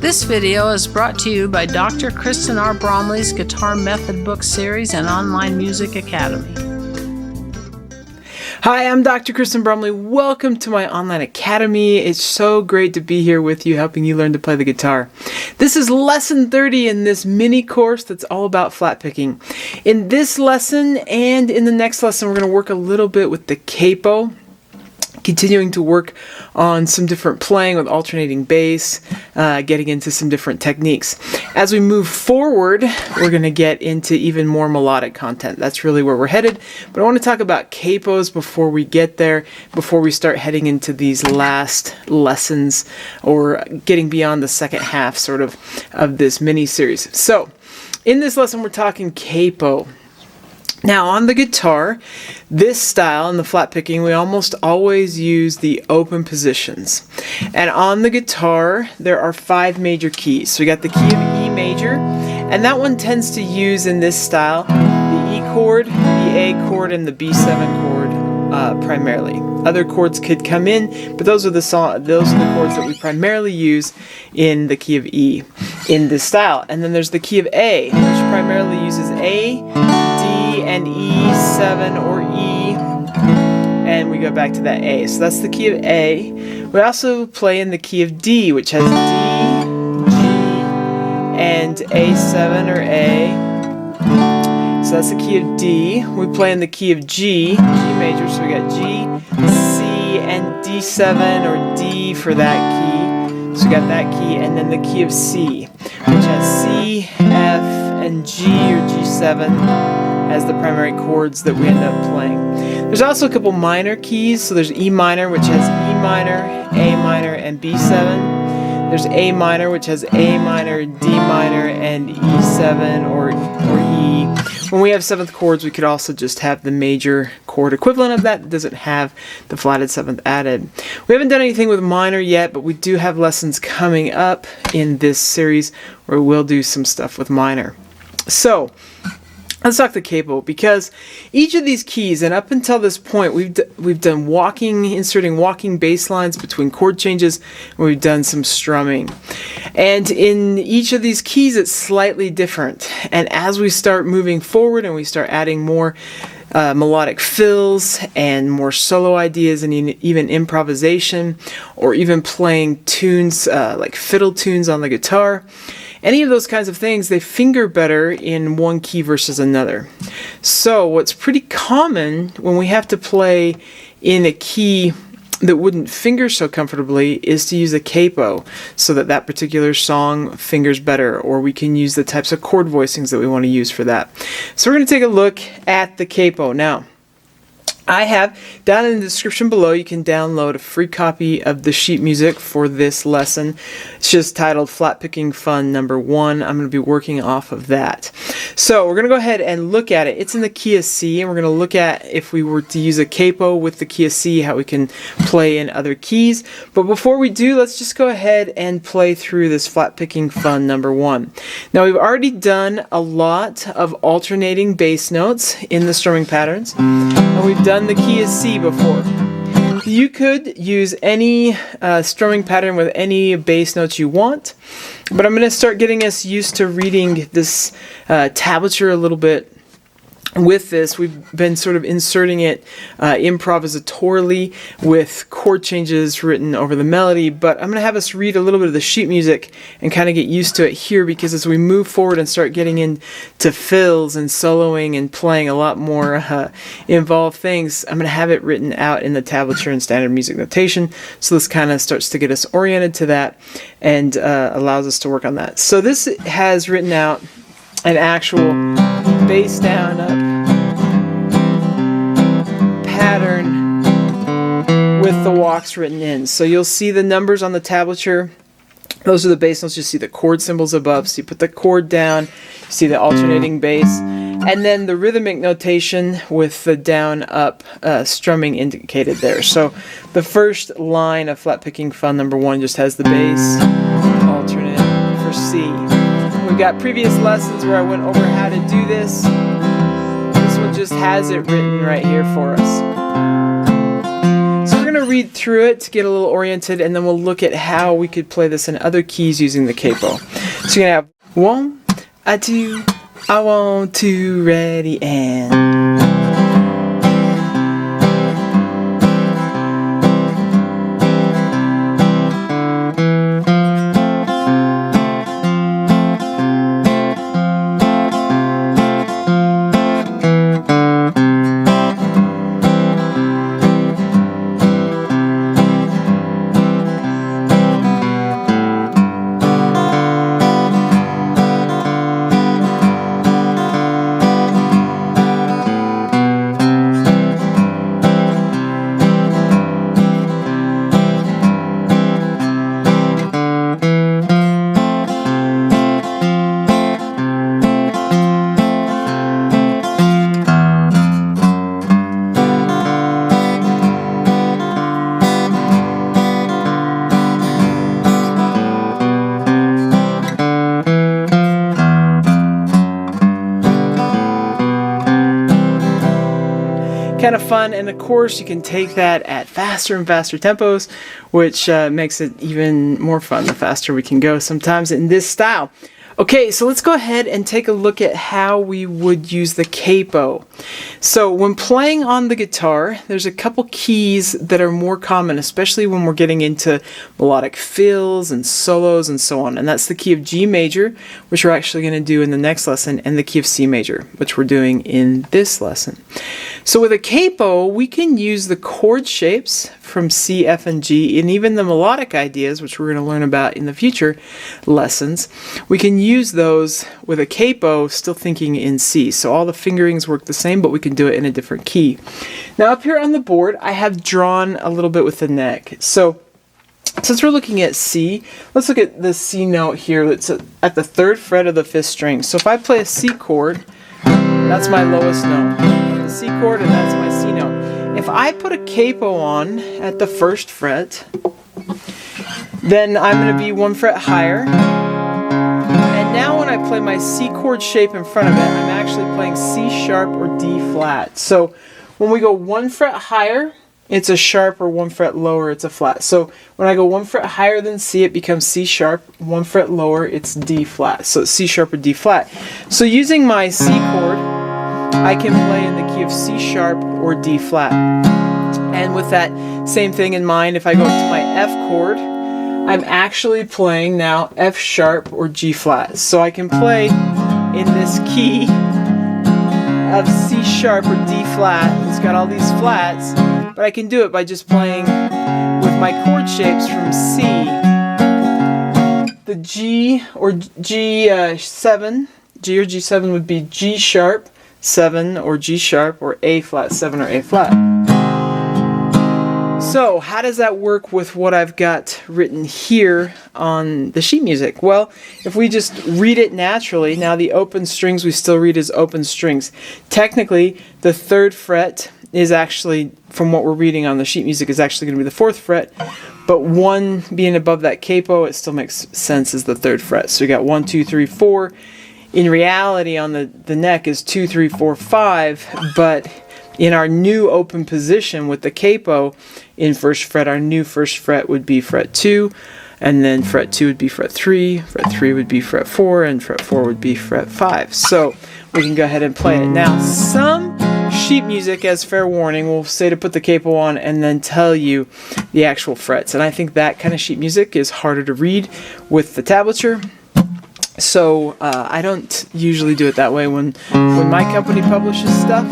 This video is brought to you by Dr. Kristen R. Bromley's Guitar Method Book Series and Online Music Academy. Hi, I'm Dr. Kristen Bromley. Welcome to my online academy. It's so great to be here with you, helping you learn to play the guitar. This is lesson 30 in this mini course that's all about flat picking. In this lesson and in the next lesson, we're going to work a little bit with the capo, continuing to work on some different playing with alternating bass, getting into some different techniques. As we move forward, we're going to get into even more melodic content. That's really where we're headed. But I want to talk about capos before we get there, before we start heading into these last lessons or getting beyond the second half sort of this mini series. So in this lesson, we're talking capo. Now on the guitar, this style in the flat picking, we almost always use the open positions. And on the guitar, there are 5 major keys. So we got the key of E major, and that one tends to use in this style the E chord, the A chord, and the B7 chord primarily. Other chords could come in, but those are the chords that we primarily use in the key of E in this style. And then there's the key of A, which primarily uses A, and E7 or E, and we go back to that A. So that's the key of A. We also play in the key of D, which has D, G, and A7 or A. So that's the key of D. We play in the key of G, G major, so we got G, C, and D7 or D for that key. So we got that key, and then the key of C, which has C, F, and G or G7 as the primary chords that we end up playing. There's also a couple minor keys. So there's E minor, which has E minor, A minor, and B7. There's A minor, which has A minor, D minor, and E7 or E. When we have 7th chords, we could also just have the major chord equivalent of that. It doesn't have the flatted 7th added. We haven't done anything with minor yet, but we do have lessons coming up in this series where we'll do some stuff with minor. So let's talk the capo, because each of these keys, and up until this point, we've done inserting walking bass lines between chord changes, and we've done some strumming. And in each of these keys, it's slightly different. And as we start moving forward and we start adding more melodic fills and more solo ideas and even improvisation, or even playing tunes like fiddle tunes on the guitar, any of those kinds of things, they finger better in one key versus another. So what's pretty common when we have to play in a key that wouldn't finger so comfortably is to use a capo so that that particular song fingers better, or we can use the types of chord voicings that we want to use for that. So we're going to take a look at the capo. Now, I have, down in the description below, you can download a free copy of the sheet music for this lesson. It's just titled Flatpicking Fun Number 1. I'm going to be working off of that. So we're going to go ahead and look at it. It's in the key of C, and we're going to look at if we were to use a capo with the key of C, how we can play in other keys. But before we do, let's just go ahead and play through this Flatpicking Fun Number 1. Now, we've already done a lot of alternating bass notes in the strumming patterns, and we've done the key of C before. You could use any strumming pattern with any bass notes you want, but I'm going to start getting us used to reading this tablature a little bit. With this, we've been sort of inserting it improvisatorily with chord changes written over the melody, but I'm going to have us read a little bit of the sheet music and kind of get used to it here, because as we move forward and start getting into fills and soloing and playing a lot more involved things, I'm going to have it written out in the tablature and standard music notation. So this kind of starts to get us oriented to that and allows us to work on that. So this has written out an actual bass down up pattern with the walks written in. So you'll see the numbers on the tablature. Those are the bass notes. You see the chord symbols above. So you put the chord down, you see the alternating bass, and then the rhythmic notation with the down up strumming indicated there. So the first line of Flatpicking Fun Number 1 just has the bass alternate for C. We've got previous lessons where I went over how to do this. This one just has it written right here for us. So we're going to read through it to get a little oriented, and then we'll look at how we could play this in other keys using the capo. So you're going to have 1, a 2, a 1, 2, ready, and... Kind of fun, and of course you can take that at faster and faster tempos, which makes it even more fun the faster we can go sometimes in this style. Okay, so let's go ahead and take a look at how we would use the capo. So when playing on the guitar, there's a couple keys that are more common, especially when we're getting into melodic fills and solos and so on. And that's the key of G major, which we're actually going to do in the next lesson, and the key of C major, which we're doing in this lesson. So with a capo, we can use the chord shapes from C, F, and G, and even the melodic ideas, which we're going to learn about in the future lessons. We can use those with a capo, still thinking in C. So all the fingerings work the same, but we can do it in a different key. Now up here on the board, I have drawn a little bit with the neck. So since we're looking at C, let's look at the C note here. It's at the 3rd fret of the 5th string. So if I play a C chord, that's my lowest note. The C chord, and that's my C note. If I put a capo on at the 1st fret, then I'm going to be 1 fret higher. And now when I play my C chord shape in front of it, I'm actually playing C sharp or D flat. So when we go 1 fret higher, it's a sharp, or 1 fret lower, it's a flat. So when I go 1 fret higher than C, it becomes C sharp. 1 fret lower, it's D flat. So it's C sharp or D flat. So using my C chord, I can play in the key of C sharp or D flat. And with that same thing in mind, if I go to my F chord, I'm actually playing now F sharp or G flat. So I can play in this key of C sharp or D flat. It's got all these flats, but I can do it by just playing with my chord shapes from C. The G or G7, G or G7 would be G sharp 7 or G sharp, or A flat 7 or A flat. So how does that work with what I've got written here on the sheet music? Well, if we just read it naturally, now the open strings we still read as open strings. Technically, the 3rd fret is actually, from what we're reading on the sheet music, is actually going to be the 4th fret, but 1 being above that capo, it still makes sense as the 3rd fret. So you got 1, 2, 3, 4. In reality, on the neck is 2, 3, 4, 5, but in our new open position with the capo in 1st fret, our new 1st fret would be fret 2, and then fret 2 would be fret 3 would be fret 4, and fret 4 would be fret 5. So we can go ahead and play it. Now, some sheet music, as fair warning, will say to put the capo on and then tell you the actual frets, and I think that kind of sheet music is harder to read with the tablature. So I don't usually do it that way when my company publishes stuff,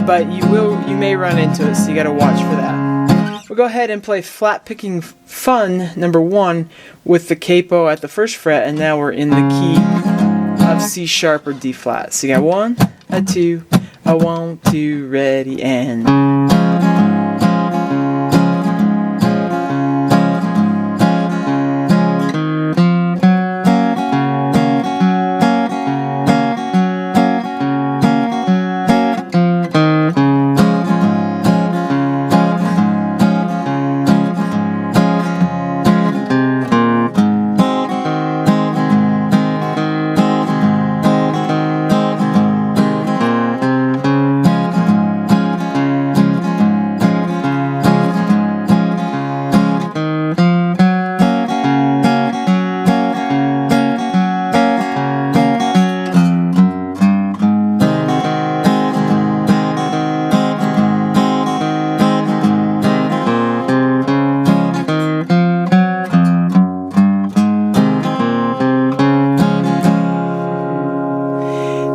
but you may run into it, so you got to watch for that. We'll go ahead and play Flatpicking Fun number 1 with the capo at the 1st fret, and now we're in the key of C sharp or D flat. So you got 1, a 2, a 1, 2, ready, and...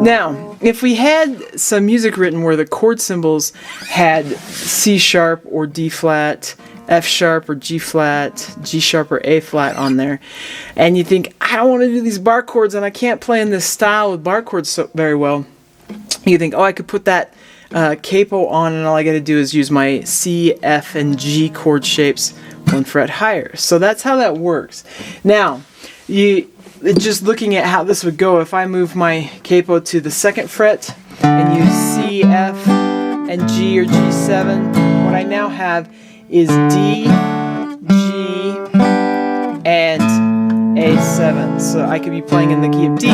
Now, if we had some music written where the chord symbols had C sharp or D flat, F sharp or G flat, G sharp or A flat on there, and you think, I don't want to do these bar chords and I can't play in this style with bar chords so very well, you think, oh, I could put that capo on and all I got to do is use my C, F, and G chord shapes 1 fret higher. So that's how that works. Now, just looking at how this would go, if I move my capo to the 2nd fret and use C, F, and G or G7, what I now have is D, G, and A7. So I could be playing in the key of D.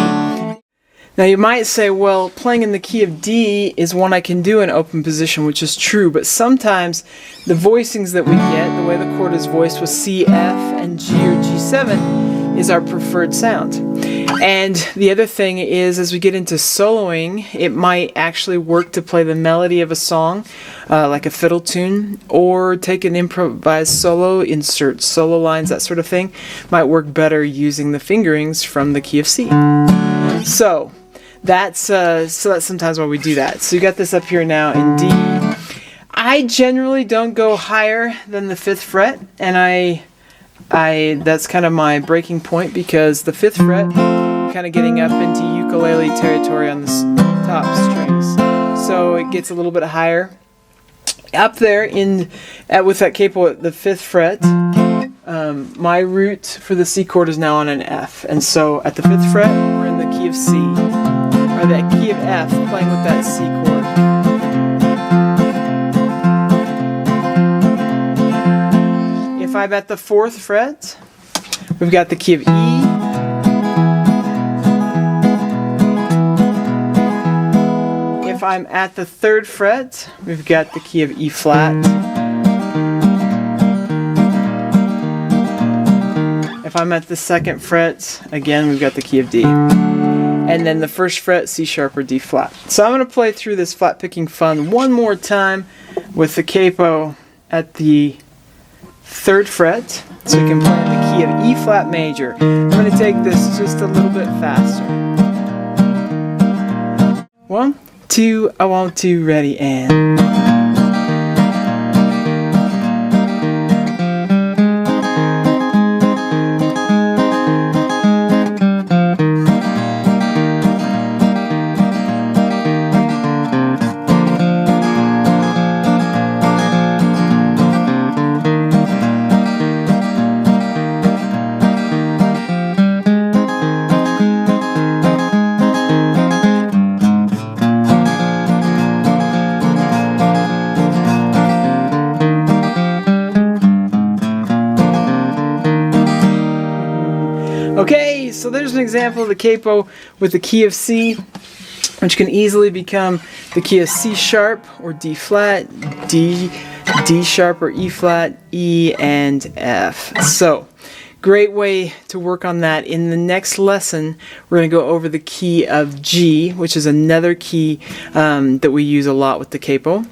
Now you might say, well, playing in the key of D is one I can do in open position, which is true, but sometimes the voicings that we get, the way the chord is voiced with C, F, and G or G7 is our preferred sound. And the other thing is, as we get into soloing, it might actually work to play the melody of a song, like a fiddle tune, or take an improvised solo, insert solo lines, that sort of thing. Might work better using the fingerings from the key of C. So that's sometimes why we do that. So you got this up here now in D. I generally don't go higher than the 5th fret, and that's kind of my breaking point, because the 5th fret, kind of getting up into ukulele territory on the top strings. So it gets a little bit higher. Up there with that capo at the 5th fret, my root for the C chord is now on an F. And so at the 5th fret, we're in the key of C, or that key of F, playing with that C chord. If I'm at the 4th fret, we've got the key of E. If I'm at the 3rd fret, we've got the key of E flat. If I'm at the 2nd fret, again, we've got the key of D. And then the 1st fret, C sharp or D flat. So I'm going to play through this flat picking fun one more time with the capo at the 3rd fret, so we can play in the key of E flat major. I'm going to take this just a little bit faster. 1, 2, I want to, ready, and... Okay, so there's an example of the capo with the key of C, which can easily become the key of C sharp or D flat, D sharp or E flat, E, and F. So, great way to work on that. In the next lesson, we're going to go over the key of G, which is another key that we use a lot with the capo.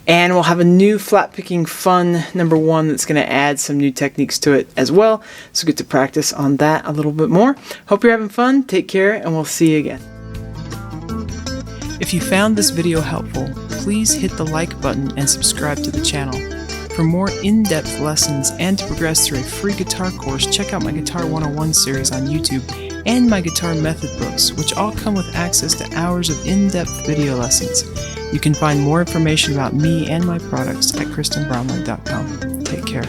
And we'll have a new flat picking fun number 1 that's going to add some new techniques to it as well. So get to practice on that a little bit more. Hope you're having fun. Take care, and we'll see you again. If you found this video helpful, please hit the like button and subscribe to the channel. For more in-depth lessons and to progress through a free guitar course, check out my Guitar 101 series on YouTube and my guitar method books, which all come with access to hours of in-depth video lessons. You can find more information about me and my products at KristenBromley.com. Take care.